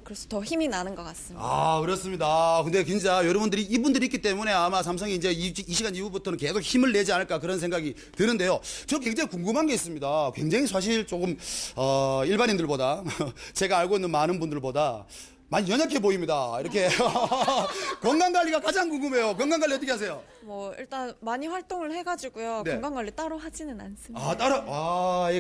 그래서 더 힘이 나는 것 같습니다. 그렇습니다. 근데 진짜 이분들이 있기 때문에 아마 삼성이 이제 이 시간 이후부터는 계속 힘을 내지 않을까 그런 생각이 드는데요. 저 굉장히 궁금한 게 있습니다. 굉장히 사실 조금 일반인들보다 제가 알고 있는 많은 분들보다 많이 연약해 보입니다. 이렇게 건강관리가 가장 궁금해요. 건강관리 어떻게 하세요? 일단 많이 활동을 해가지고요. 건강관리 따로 하지는 않습니다. 따로?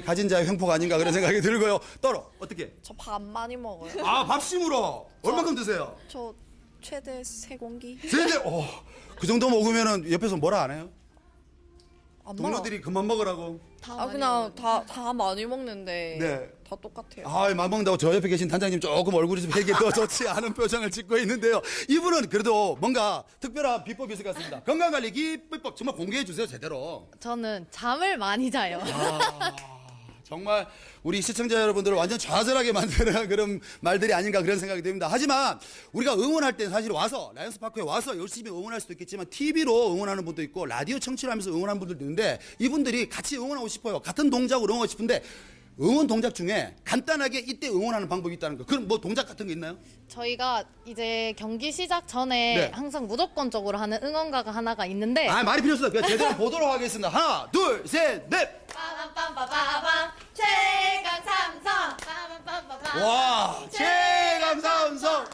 가진 자의 횡포가 아닌가 그런 생각이 들고요. 따로 어떻게? 저 밥 많이 먹어요. 밥심으로? 얼마큼 드세요? 저 최대 3공기. 그 정도 먹으면은 옆에서 뭐라 안 해요? 동료들이 그만 먹으라고. 그냥 다 많이 먹는데 네. 다 똑같아요. 아, 많이 먹는다고 저 옆에 계신 단장님 조금 얼굴이 좀 되게 더 좋지 않은 표정을 짓고 있는데요. 이분은 그래도 뭔가 특별한 비법이 있을 것 같습니다. 건강관리 비법 정말 공개해 주세요, 제대로. 저는 잠을 많이 자요. 정말 우리 시청자 여러분들을 완전 좌절하게 만드는 그런 말들이 아닌가 그런 생각이 듭니다. 하지만 우리가 응원할 때 사실 와서 라이온스 파크에 와서 열심히 응원할 수도 있겠지만 TV로 응원하는 분도 있고 라디오 청취를 하면서 응원하는 분들도 있는데 이분들이 같이 응원하고 싶어요. 같은 동작으로 응원하고 싶은데 응원 동작 중에 간단하게 이때 응원하는 방법이 있다는 거. 그럼 뭐 동작 같은 거 있나요? 저희가 이제 경기 시작 전에 네. 항상 무조건적으로 하는 응원가가 하나가 있는데 말이 필요 없어요. 그냥 제대로 보도록 하겠습니다. 하나, 둘, 셋, 넷. 빠밤빰빠바밤 최강 삼성 빠밤빰빠밤 와, 최강 삼성.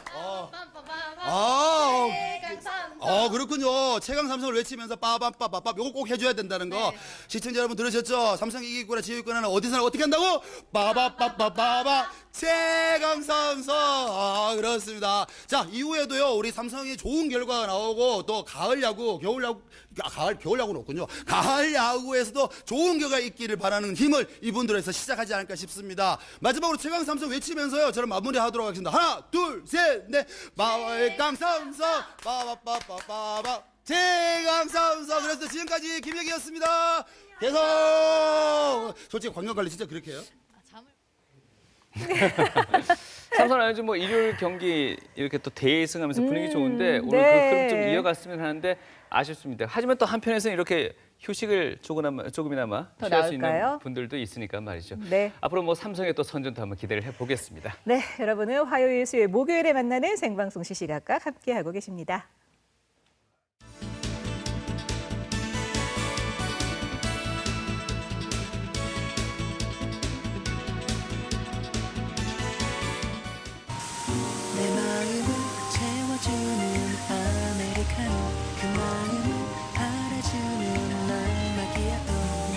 최강 삼성. 그렇군요. 최강 삼성을 외치면서 빠밤빠바밤 요거 꼭 해줘야 된다는 거. 네. 시청자 여러분 들으셨죠? 삼성이 이기거나 지기거나 어디서나 어떻게 한다고? 빠바빠빠바바 최강 삼성. 그렇습니다. 자, 이후에도요 우리 삼성이 좋은 결과가 나오고 또 가을 야구, 겨울 야구, 겨울 야구는 없군요. 가을 야구에서도 좋은 결과 있기를 바라는 힘을 이분들에서 시작하지 않을까 싶습니다. 마지막으로 최강 삼성 외치면서요 저는 마무리하도록 하겠습니다. 하나, 둘, 셋, 넷. 최강 삼성. 빠바빠빠바바 최강 삼성. 그래서 지금까지 김혁이었습니다. 계속. 솔직히 건강관리 진짜 그렇게 해요? 삼성은 요즘 뭐 일요일 경기 이렇게 또 대승하면서 분위기 좋은데 오늘 네. 그 흐름 좀 이어갔으면 하는데 아쉽습니다. 하지만 또 한편에서는 이렇게 휴식을 조금이나마 더 취할 수 있는 나을까요? 분들도 있으니까 말이죠. 네. 앞으로 뭐 삼성의 또 선전도 한번 기대를 해보겠습니다. 네, 여러분은 화요일, 수요일, 목요일에 만나는 생방송 시시각각 함께하고 계십니다. 내 마음을 채워주는 아메리카노 그 마음을 알아주는 난 마키아토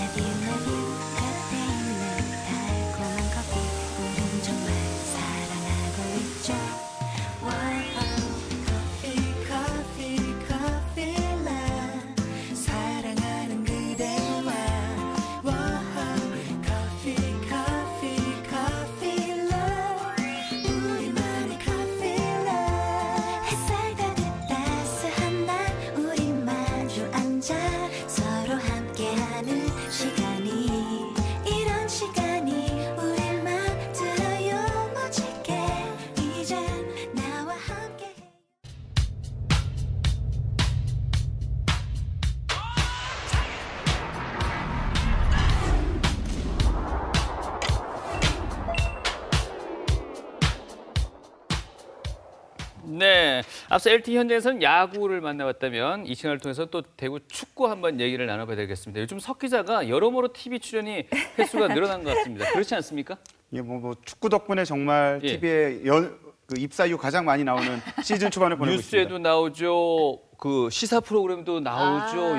Love you 곁에 있는 달콤한 커피 우린 정말 사랑하고 있죠 커피 love 사랑하는 그대와 커피 love 우리만의 커피 love 햇살 가득 따스한 날 우리 마주 앉아 서로 함께하는 시간이 이런 시간이 우릴 만들어요 멋지게 이젠 나와 함께 네, 앞서 LTE 현장에서는 야구를 만나봤다면 이 시간을 통해서 또 대구 축구 한번 얘기를 나눠봐야 되겠습니다. 요즘 석 기자가 여러모로 TV 출연이 횟수가 늘어난 것 같습니다. 그렇지 않습니까? 예, 뭐 축구 덕분에 정말 예. TV에 그 입사 이후 가장 많이 나오는 시즌 초반을 보내고 있습니다. 뉴스에도 나오죠. 그 시사 프로그램도 나오죠.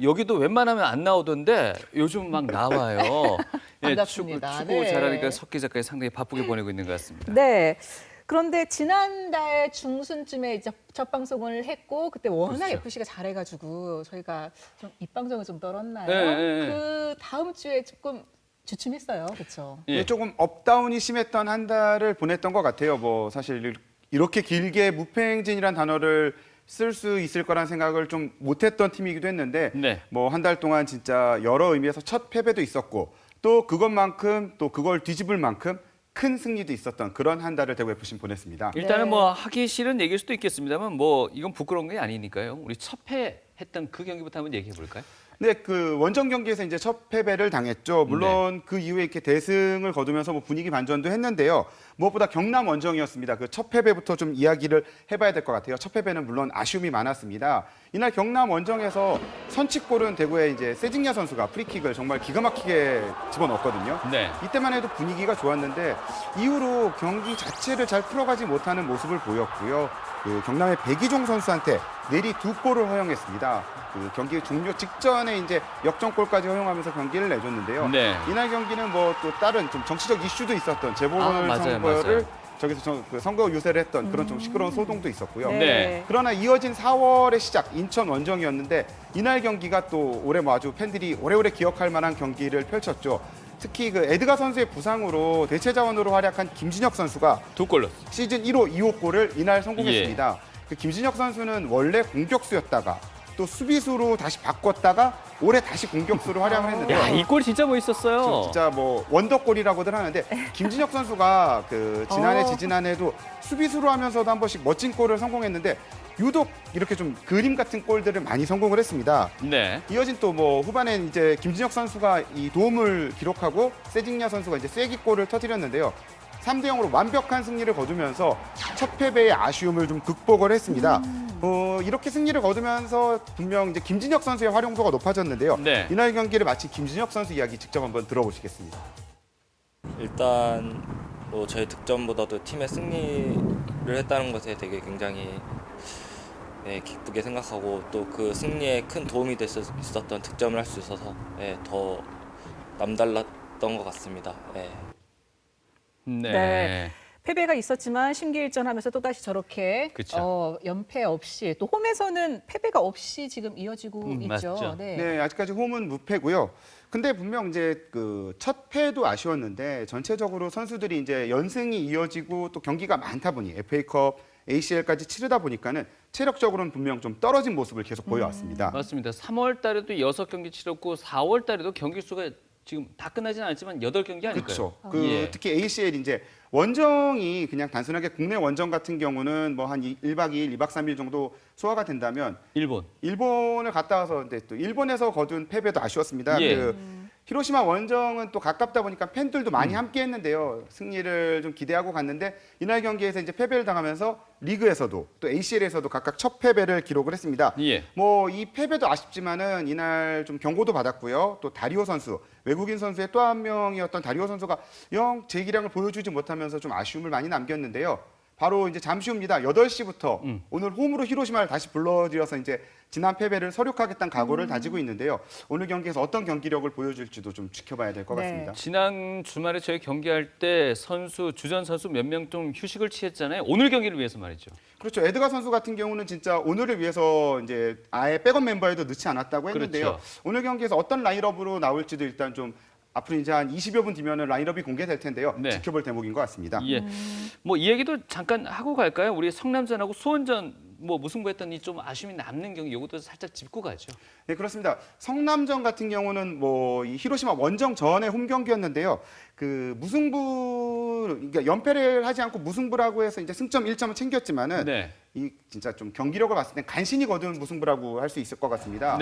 여기도 웬만하면 안 나오던데 요즘 막 나와요. 반갑습니다. 축구 네. 잘하니까 석 기자까지 상당히 바쁘게 보내고 있는 것 같습니다. 네. 그런데 지난달 중순쯤에 이제 첫 방송을 했고 그때 워낙 그렇죠. FC가 잘해가지고 저희가 좀 입방송을 좀 떨었나요? 네. 그 다음 주에 조금 주춤했어요, 그렇죠? 예, 조금 업다운이 심했던 한 달을 보냈던 것 같아요. 뭐 사실 이렇게 길게 무패행진이란 단어를 쓸 수 있을 거란 생각을 좀 못했던 팀이기도 했는데 네. 뭐 한 달 동안 진짜 여러 의미에서 첫 패배도 있었고 또 그것만큼 또 그걸 뒤집을 만큼 큰 승리도 있었던 그런 한 달을 대구 FC는 보냈습니다. 일단은 뭐 하기 싫은 얘기일 수도 있겠습니다만 뭐 이건 부끄러운 게 아니니까요. 우리 첫 패했던 그 경기부터 한번 얘기해 볼까요? 네, 그 원정 경기에서 이제 첫 패배를 당했죠. 물론 네. 그 이후에 이렇게 대승을 거두면서 뭐 분위기 반전도 했는데요. 무엇보다 경남 원정이었습니다. 그 첫 패배부터 좀 이야기를 해봐야 될 것 같아요. 첫 패배는 물론 아쉬움이 많았습니다. 이날 경남 원정에서 선취골은 대구의 이제 세징야 선수가 프리킥을 정말 기가 막히게 집어넣었거든요. 네. 이때만 해도 분위기가 좋았는데 이후로 경기 자체를 잘 풀어가지 못하는 모습을 보였고요. 그 경남의 백이종 선수한테 내리 2골을 허용했습니다. 그 경기 종료 직전에 이제 역전골까지 허용하면서 경기를 내줬는데요. 네. 이날 경기는 뭐 또 다른 좀 정치적 이슈도 있었던 재보궐 맞아요, 선거를 맞아요. 저기서 그 선거 유세를 했던 그런 좀 시끄러운 소동도 있었고요. 네. 그러나 이어진 4월의 시작 인천 원정이었는데 이날 경기가 또 올해 뭐 아주 팬들이 오래오래 기억할 만한 경기를 펼쳤죠. 특히 그 에드가 선수의 부상으로 대체 자원으로 활약한 김진혁 선수가 2골 시즌 1호, 2호 골을 이날 성공했습니다. 그 김진혁 선수는 원래 공격수였다가 또 수비수로 다시 바꿨다가 올해 다시 공격수로 활약을 했는데 야, 이 골 진짜 멋있었어요. 진짜 뭐 원더골이라고들 하는데 김진혁 선수가 그 지난해 지지난해도 수비수로 하면서도 한 번씩 멋진 골을 성공했는데 유독 이렇게 좀 그림 같은 골들을 많이 성공을 했습니다. 네. 이어진 또 뭐 후반엔 이제 김진혁 선수가 이 도움을 기록하고 세징야 선수가 이제 쐐기골을 터뜨렸는데요. 3대0으로 완벽한 승리를 거두면서 첫 패배의 아쉬움을 좀 극복을 했습니다. 이렇게 승리를 거두면서 분명 이제 김진혁 선수의 활용도가 높아졌는데요. 네. 이날 경기를 마친 김진혁 선수 이야기 직접 한번 들어보시겠습니다. 일단 뭐 저희 득점보다도 팀의 승리를 했다는 것에 되게 굉장히 기쁘게 생각하고 또 그 승리에 큰 도움이 있었던 득점을 할 수 있어서 더 남달랐던 것 같습니다. 네. 패배가 있었지만 심기일전하면서 또다시 저렇게 연패 없이 또 홈에서는 패배가 없이 지금 이어지고 있죠. 맞죠. 네, 아직까지 홈은 무패고요. 근데 분명 이제 그 첫 패도 아쉬웠는데 전체적으로 선수들이 이제 연승이 이어지고 또 경기가 많다 보니 FA컵, ACL까지 치르다 보니까는 체력적으로는 분명 좀 떨어진 모습을 계속 보여왔습니다. 맞습니다. 3월 달에도 6경기 치렀고 4월 달에도 경기 수가 지금 다 끝나지는 않았지만 8경기 아닐까요? 그렇죠. 특히 ACL 이제 원정이 그냥 단순하게 국내 원정 같은 경우는 뭐 한 1박 2일, 2박 3일 정도 소화가 된다면 일본을 갔다 와서 근데 또 일본에서 거둔 패배도 아쉬웠습니다. 히로시마 원정은 또 가깝다 보니까 팬들도 많이 함께 했는데요. 승리를 좀 기대하고 갔는데 이날 경기에서 이제 패배를 당하면서 리그에서도 또 ACL에서도 각각 첫 패배를 기록을 했습니다. 뭐 이 패배도 아쉽지만은 이날 좀 경고도 받았고요. 또 다리오 선수, 외국인 선수의 또 한 명이었던 다리오 선수가 영 제기량을 보여주지 못하면서 좀 아쉬움을 많이 남겼는데요. 바로 이제 잠시 후입니다. 8시부터 오늘 홈으로 히로시마를 다시 불러들여서 이제 지난 패배를 서륙하겠다는 각오를 다지고 있는데요. 오늘 경기에서 어떤 경기력을 보여줄지도 좀 지켜봐야 될 것 같습니다. 지난 주말에 저희 경기할 때 주전 선수 몇 명 좀 휴식을 취했잖아요. 오늘 경기를 위해서 말이죠. 그렇죠. 에드가 선수 같은 경우는 진짜 오늘을 위해서 이제 아예 백업 멤버에도 넣지 않았다고 했는데요. 그렇죠. 오늘 경기에서 어떤 라인업으로 나올지도 일단 좀 앞으로 이제 한 20여 분 뒤면은 라인업이 공개될 텐데요. 지켜볼 대목인 것 같습니다. 뭐 이 얘기도 잠깐 하고 갈까요? 우리 성남전하고 수원전 뭐 무승부했던 이 좀 아쉬움이 남는 경기 이것도 살짝 짚고 가죠. 네, 그렇습니다. 성남전 같은 경우는 뭐 이 히로시마 원정 전의 홈 경기였는데요. 그 그러니까 연패를 하지 않고 무승부라고 해서 이제 승점 1점을 챙겼지만은 이 진짜 좀 경기력을 봤을 땐 간신히 거둔 무승부라고 할 수 있을 것 같습니다.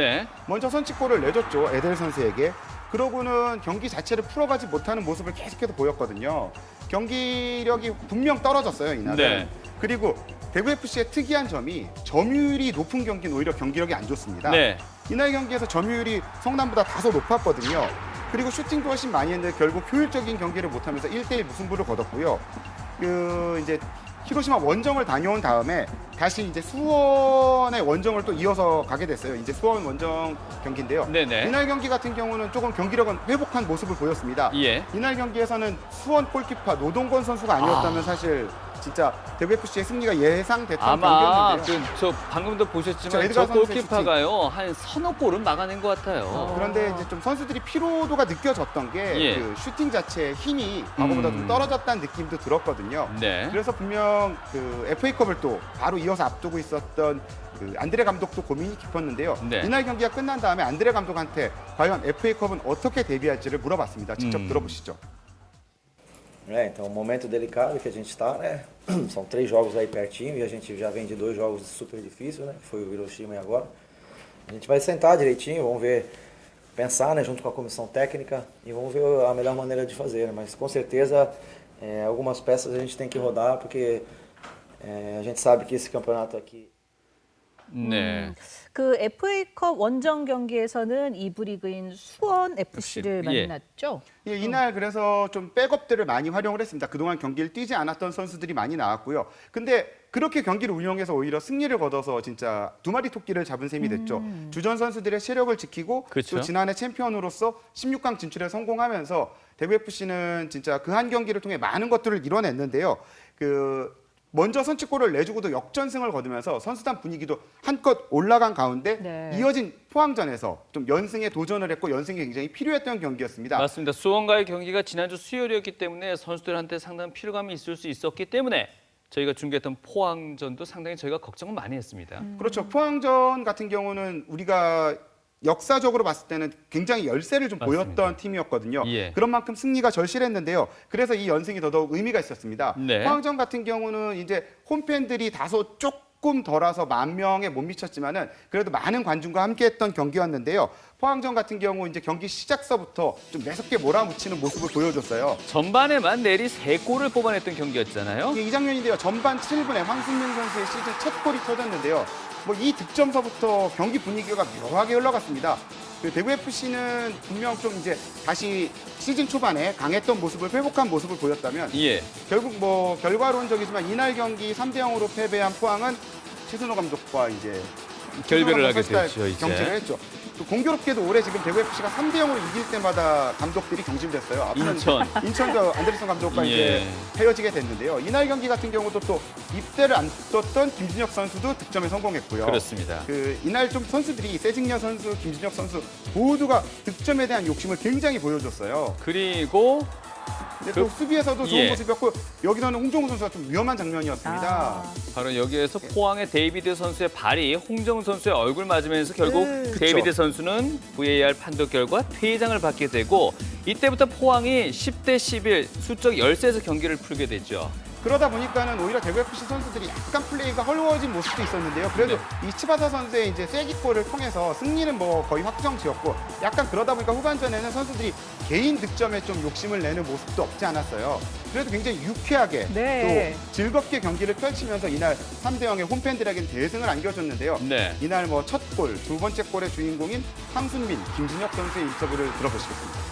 먼저 선취골을 내줬죠. 에델 선수에게. 그러고는 경기 자체를 풀어가지 못하는 모습을 계속해서 보였거든요. 경기력이 분명 떨어졌어요, 이날은. 그리고 대구FC의 특이한 점이 점유율이 높은 경기는 오히려 경기력이 안 좋습니다. 이날 경기에서 점유율이 성남보다 다소 높았거든요. 그리고 슈팅도 훨씬 많이 했는데 결국 효율적인 경기를 못하면서 1대1 무승부를 거뒀고요. 이제 히로시마 원정을 다녀온 다음에 다시 이제 수원의 원정을 또 이어서 가게 됐어요. 이제 수원 원정 경기인데요. 이날 경기 같은 경우는 조금 경기력은 회복한 모습을 보였습니다. 이날 경기에서는 수원 골키퍼 노동건 선수가 아니었다면 사실 진짜 대구FC의 승리가 예상됐던 경기였는데요. 저 방금도 보셨지만 저 골키퍼가요 한 서너 골은 막아낸 것 같아요. 그런데 이제 좀 선수들이 피로도가 느껴졌던 게 그 슈팅 자체의 힘이 과거보다 좀 떨어졌다는 느낌도 들었거든요. 그래서 분명 그 FA컵을 또 바로 이어서 앞두고 있었던 그 안드레 감독도 고민이 깊었는데요. 이날 경기가 끝난 다음에 안드레 감독한테 과연 FA컵은 어떻게 대비할지를 물어봤습니다. 직접 들어보시죠. Então, um momento delicado que a gente está, né? São 3 jogos aí pertinho e a gente já vem de 2 jogos super difíceis, né? Foi o Hiroshima e agora. A gente vai sentar direitinho, vamos ver, pensar, né? Junto com a comissão técnica e vamos ver a melhor maneira de fazer. Né? Mas com certeza algumas peças a gente tem que rodar porque a gente sabe que esse campeonato aqui. 그 FA컵 원정 경기에서는 2부 리그인 수원 FC를 만났죠. 이날 그래서 좀 백업들을 많이 활용을 했습니다. 그동안 경기를 뛰지 않았던 선수들이 많이 나왔고요. 근데 그렇게 경기를 운영해서 오히려 승리를 거둬서 진짜 2마리 토끼를 잡은 셈이 됐죠. 주전 선수들의 체력을 지키고 또 지난해 챔피언으로서 16강 진출에 성공하면서 대구FC는 진짜 그 한 경기를 통해 많은 것들을 이뤄냈는데요. 먼저 선취골을 내주고도 역전승을 거두면서 선수단 분위기도 한껏 올라간 가운데 네. 이어진 포항전에서 좀 연승에 도전을 했고 연승이 굉장히 필요했던 경기였습니다. 맞습니다. 수원과의 경기가 지난주 수요일이었기 때문에 선수들한테 상당한 피로감이 있을 수 있었기 때문에 저희가 중계했던 포항전도 상당히 저희가 걱정을 많이 했습니다. 그렇죠. 포항전 같은 경우는 우리가 역사적으로 봤을 때는 굉장히 열세를 좀 보였던 팀이었거든요. 예. 그런 만큼 승리가 절실했는데요. 그래서 이 연승이 더더욱 의미가 있었습니다. 네. 포항전 같은 경우는 이제 홈팬들이 다소 조금 덜어서 10,000명에 못 미쳤지만은 그래도 많은 관중과 함께했던 경기였는데요. 포항전 같은 경우 이제 경기 시작서부터 좀 매섭게 몰아붙이는 모습을 보여줬어요. 전반에만 내리 3골을 뽑아냈던 경기였잖아요. 이 장면인데요. 전반 7분에 황순민 선수의 시즌 첫 골이 터졌는데요. 이 득점서부터 경기 분위기가 묘하게 흘러갔습니다. 대구 FC는 분명 좀 이제 다시 시즌 초반에 강했던 모습을 회복한 모습을 보였다면 예. 결국 결과론적이지만 이날 경기 3대0으로 패배한 포항은 최순호 감독과 이제 결별을 하게 선수가 됐죠, 이제. 경질을 했죠. 또 공교롭게도 올해 지금 대구 FC가 3대0으로 이길 때마다 감독들이 경질됐어요. 앞으로는 인천도 안데르슨 감독과 이제 헤어지게 됐는데요. 이날 경기 같은 경우도 또 입대를 안 떴던 김진혁 선수도 득점에 성공했고요. 그렇습니다. 이날 좀 선수들이 세징야 선수, 김진혁 선수 모두가 득점에 대한 욕심을 굉장히 보여줬어요. 그리고 또 수비에서도 좋은 예. 모습이었고 여기서는 홍정우 선수가 좀 위험한 장면이었습니다. 바로 여기에서 포항의 데이비드 선수의 발이 홍정우 선수의 얼굴 맞으면서 결국 데이비드 선수는 VAR 판독 결과 퇴장을 받게 되고 이때부터 포항이 10대 11 수적 열세에서 경기를 풀게 됐죠. 그러다 보니까는 오히려 대구 FC 선수들이 약간 플레이가 헐거워진 모습도 있었는데요. 그래도 이 치바사 선수의 이제 쐐기골을 통해서 승리는 거의 확정지었고 약간 그러다 보니까 후반전에는 선수들이 개인 득점에 좀 욕심을 내는 모습도 없지 않았어요. 그래도 굉장히 유쾌하게 또 즐겁게 경기를 펼치면서 이날 3대0의 홈팬들에게는 대승을 안겨줬는데요. 이날 첫 골, 두 번째 골의 주인공인 황순민, 김진혁 선수의 인터뷰를 들어보시겠습니다.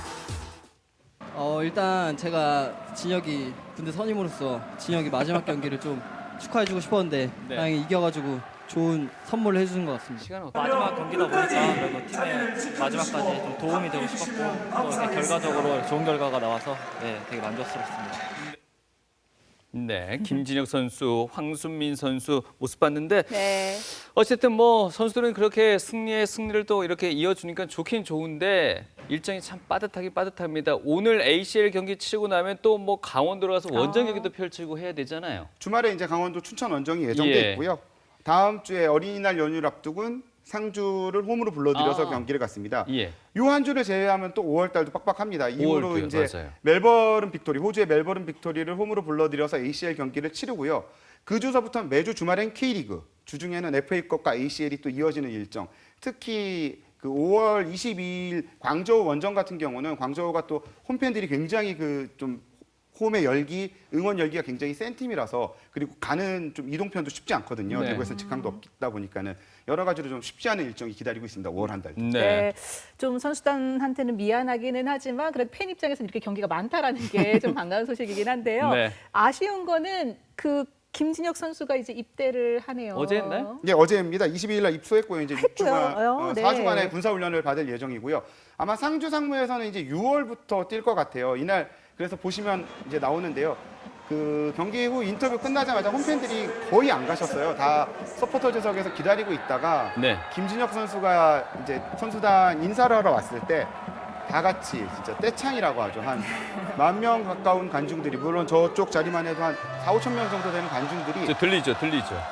일단 제가 진혁이 군대 선임으로서 진혁이 마지막 경기를 좀 축하해주고 싶었는데 다행히 이겨가지고 좋은 선물을 해주는 것 같습니다. 마지막 경기다 보니까 그래도 팀의 마지막까지 좀 도움이 되고 싶었고 또 이렇게 결과적으로 좋은 결과가 나와서 되게 만족스럽습니다. 네, 김진혁 선수, 황순민 선수 모습 봤는데 네. 어쨌든 선수들은 그렇게 승리를 또 이렇게 이어주니까 좋긴 좋은데 일정이 참 빠듯하긴 빠듯합니다. 오늘 ACL 경기 치르고 나면 또 강원도로 가서 원정 경기도 펼치고 해야 되잖아요. 주말에 이제 강원도 춘천 원정이 예정돼 있고요. 다음 주에 어린이날 연휴를 앞두고는 상주를 홈으로 불러들여서 경기를 갔습니다. 요 한 주를 제외하면 또 5월 달도 빡빡합니다. 이후로 이제 맞아요. 멜버른 빅토리, 호주의 멜버른 빅토리를 홈으로 불러들여서 ACL 경기를 치르고요. 그 주서부터는 매주 주말엔 K리그, 주중에는 FA컵과 ACL이 또 이어지는 일정. 특히 5월 22일 광저우 원정 같은 경우는 광저우가 또 홈팬들이 굉장히 좀 홈의 열기, 응원 열기가 굉장히 센 팀이라서 그리고 가는 좀 이동편도 쉽지 않거든요. 대구에서 직항도 없다 보니까는 여러 가지로 좀 쉽지 않은 일정이 기다리고 있습니다. 5월 한 달. 네. 좀 선수단한테는 미안하기는 하지만 그래도 팬 입장에서는 이렇게 경기가 많다라는 게 좀 반가운 소식이긴 한데요. 아쉬운 거는 김진혁 선수가 이제 입대를 하네요. 어제 했나요? 네, 어제입니다. 22일 날 입소했고요. 이제 4주간의 군사 훈련을 받을 예정이고요. 아마 상주 상무에서는 이제 6월부터 뛸 것 같아요. 이날 그래서 보시면 이제 나오는데요. 경기 후 인터뷰 끝나자마자 홈팬들이 거의 안 가셨어요. 다 서포터즈석에서 기다리고 있다가 김진혁 선수가 이제 선수단 인사를 하러 왔을 때 다 같이 진짜 떼창이라고 하죠. 한 10,000명 가까운 관중들이 물론 저쪽 자리만 해도 한 4,000~5,000명 정도 되는 관중들이 들리죠.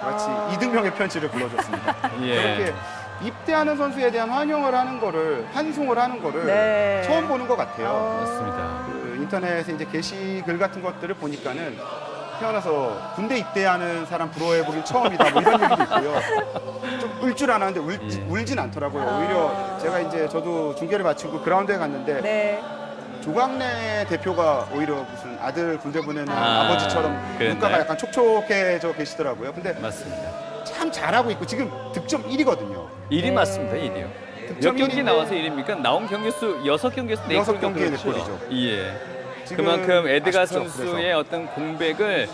같이 이등병의 편지를 불러줬습니다. 그렇게 입대하는 선수에 대한 환영을 하는 거를 환송을 하는 거를 처음 보는 것 같아요. 맞습니다. 인터넷에 이제 게시글 같은 것들을 보니까는 태어나서 군대 입대하는 사람 부러워해보긴 처음이다 이런 얘기도 있고요. 좀 울 줄 아는데 울진 않더라고요. 오히려 제가 이제 저도 중계를 마치고 그라운드에 갔는데 조광래 대표가 오히려 무슨 아들 군대 보내는 아버지처럼 눈가가 약간 촉촉해져 계시더라고요. 근데 맞습니다. 참 잘하고 있고 지금 득점 1위거든요. 1위 맞습니다. 1위요. 몇 경기 나와서 1위입니까? 나온 경기 수 6경기에서 6경기에 4골이죠. 그만큼 에드가 선수의 어떤 공백을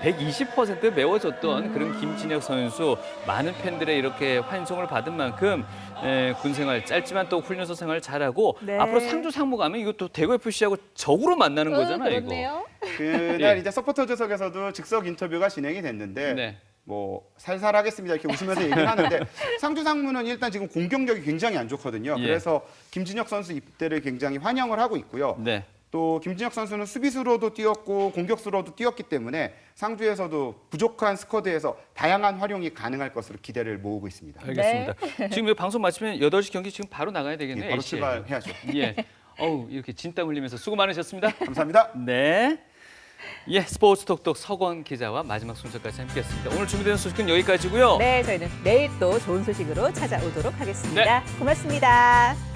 120% 메워줬던 그런 김진혁 선수, 많은 팬들의 이렇게 환송을 받은 만큼 군생활 짧지만 또 훈련소 생활 잘하고 앞으로 상주 상무 가면 이것도 대구 FC하고 적으로 만나는 거잖아요. 그렇네요. 이거. 그날 예. 이제 서포터즈석에서도 즉석 인터뷰가 진행이 됐는데 네. 뭐 살살하겠습니다 이렇게 웃으면서 얘기를 하는데 상주 상무는 일단 지금 공격력이 굉장히 안 좋거든요. 예. 그래서 김진혁 선수 입대를 굉장히 환영을 하고 있고요. 네. 또 김진혁 선수는 수비수로도 뛰었고 공격수로도 뛰었기 때문에 상주에서도 부족한 스쿼드에서 다양한 활용이 가능할 것으로 기대를 모으고 있습니다. 알겠습니다. 지금 이 방송 마치면 8시 경기 지금 바로 나가야 되겠네요. 예, 바로 LC에. 출발해야죠. 예. 어우, 이렇게 진땀 흘리면서 수고 많으셨습니다. 감사합니다. 네. 예, 스포츠 톡톡 서건 기자와 마지막 순서까지 함께했습니다. 오늘 준비된 소식은 여기까지고요. 네, 저희는 내일 또 좋은 소식으로 찾아오도록 하겠습니다. 네. 고맙습니다.